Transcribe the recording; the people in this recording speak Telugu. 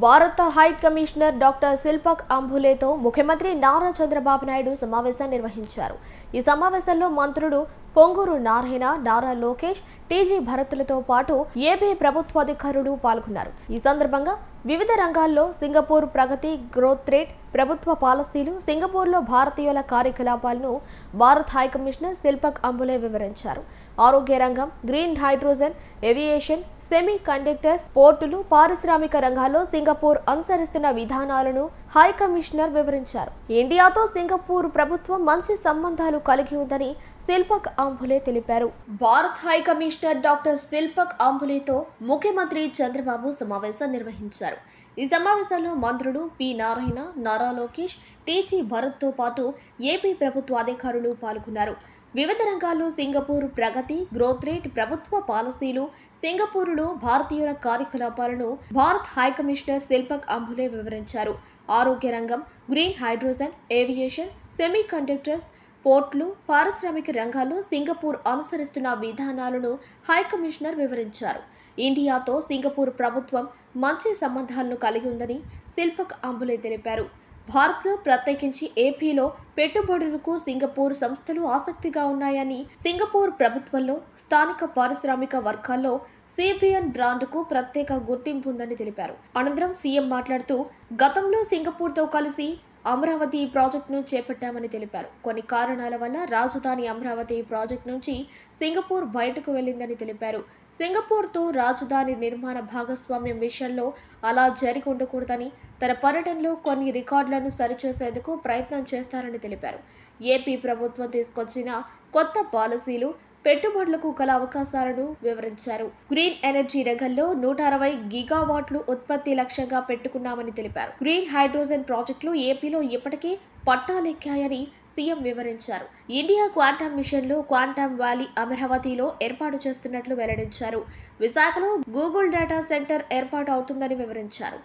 భారత హై కమిషనర్ డాక్టర్ శిల్పక్ అంబులేతో ముఖ్యమంత్రి నారా చంద్రబాబు నాయుడు సమావేశం నిర్వహించారు. ఈ సమావేశంలో మంత్రులు పొంగూరు నారాయణ, నారా లోకేష్, టీజీ భరత్లతో పాటు ఏపీ ప్రభుత్వాధికారులు పాల్గొన్నారు. ఈ సందర్భంగా వివిధ రంగాల్లో సింగపూర్ ప్రగతి, గ్రోత్ రేట్, ప్రభుత్వ పాలసీలు, సింగపూర్లో భారతీయుల కార్యకలాపాలను భారత్ హై కమిషనర్ శిల్పక్ అంబులే వివరించారు. ఆరోగ్య రంగం, green hydrogen, aviation, semi conductors, పోర్టులు, పారిశ్రామిక రంగాల్లో సింగపూర్ అనుసరిస్తున్న విధానాలను హై కమిషనర్ వివరించారు. ఇండియాతో సింగపూర్ ప్రభుత్వం మంచి సంబంధాలు కలిగి ఉందని శిల్పక్ అంబులే తెలిపారు. Bharat high commissioner doctor Shilpak అంబులేతో ముఖ్యమంత్రి చంద్రబాబు సమావేశం నిర్వహించారు. ఈ సమావేశంలో మంత్రులు పి నారాయణ, నారా లోకేష్, టీజీ భరత్తో పాటు ఏపీ ప్రభుత్వ అధికారులు పాల్గొన్నారు. వివిధ రంగాల్లో సింగపూర్ ప్రగతి, గ్రోత్ రేట్, ప్రభుత్వ పాలసీలు, సింగపూరులో భారతీయుల కార్యకలాపాలను భారత్ హై కమిషనర్ శిల్పక్ అంబులే వివరించారు. ఆరోగ్య రంగం, green hydrogen, aviation, semi conductors, పోర్టులు, పారిశ్రామిక రంగాల్లో సింగపూర్ అనుసరిస్తున్న విధానాలను హై కమిషనర్ వివరించారు. ఇండియాతో సింగపూర్ ప్రభుత్వం మంచి సంబంధాలను కలిగి ఉందని శిల్పక్ అంబులే తెలిపారు. భారత్లో ప్రత్యేకించి ఏపీలో పెట్టుబడులకు సింగపూర్ సంస్థలు ఆసక్తిగా ఉన్నాయని, సింగపూర్ ప్రభుత్వంలో స్థానిక పారిశ్రామిక వర్గాల్లో సిబిఎన్ బ్రాండ్కు ప్రత్యేక గుర్తింపు ఉందని తెలిపారు. అనంతరం సీఎం మాట్లాడుతూ గతంలో సింగపూర్తో కలిసి అమరావతి ప్రాజెక్టును చేపట్టామని తెలిపారు. కొన్ని కారణాల వల్ల రాజధాని అమరావతి ప్రాజెక్టు నుంచి సింగపూర్ బయటకు వెళ్లిందని తెలిపారు. సింగపూర్తో రాజధాని నిర్మాణ భాగస్వామ్యం విషయంలో అలా జరిగి ఉండకూడదని, తన పర్యటనలో కొన్ని రికార్డులను సరిచేసేందుకు ప్రయత్నం చేస్తారని తెలిపారు. ఏపీ ప్రభుత్వం తీసుకొచ్చిన కొత్త పాలసీలు, పెట్టుబడులకు గల అవకాశాలను వివరించారు. గ్రీన్ ఎనర్జీ రంగంలో 160 గిగావాట్లు ఉత్పత్తి లక్ష్యంగా పెట్టుకున్నామని తెలిపారు. గ్రీన్ హైడ్రోజన్ ప్రాజెక్టులు ఏపీలో ఇప్పటికే పట్టాలెక్కాయని సీఎం వివరించారు. ఇండియా క్వాంటమ్ మిషన్లో క్వాంటమ్ వ్యాలీ అమరావతిలో ఏర్పాటు చేస్తున్నట్లు వెల్లడించారు. విశాఖలో గూగుల్ డేటా సెంటర్ ఏర్పాటు అవుతుందని వివరించారు.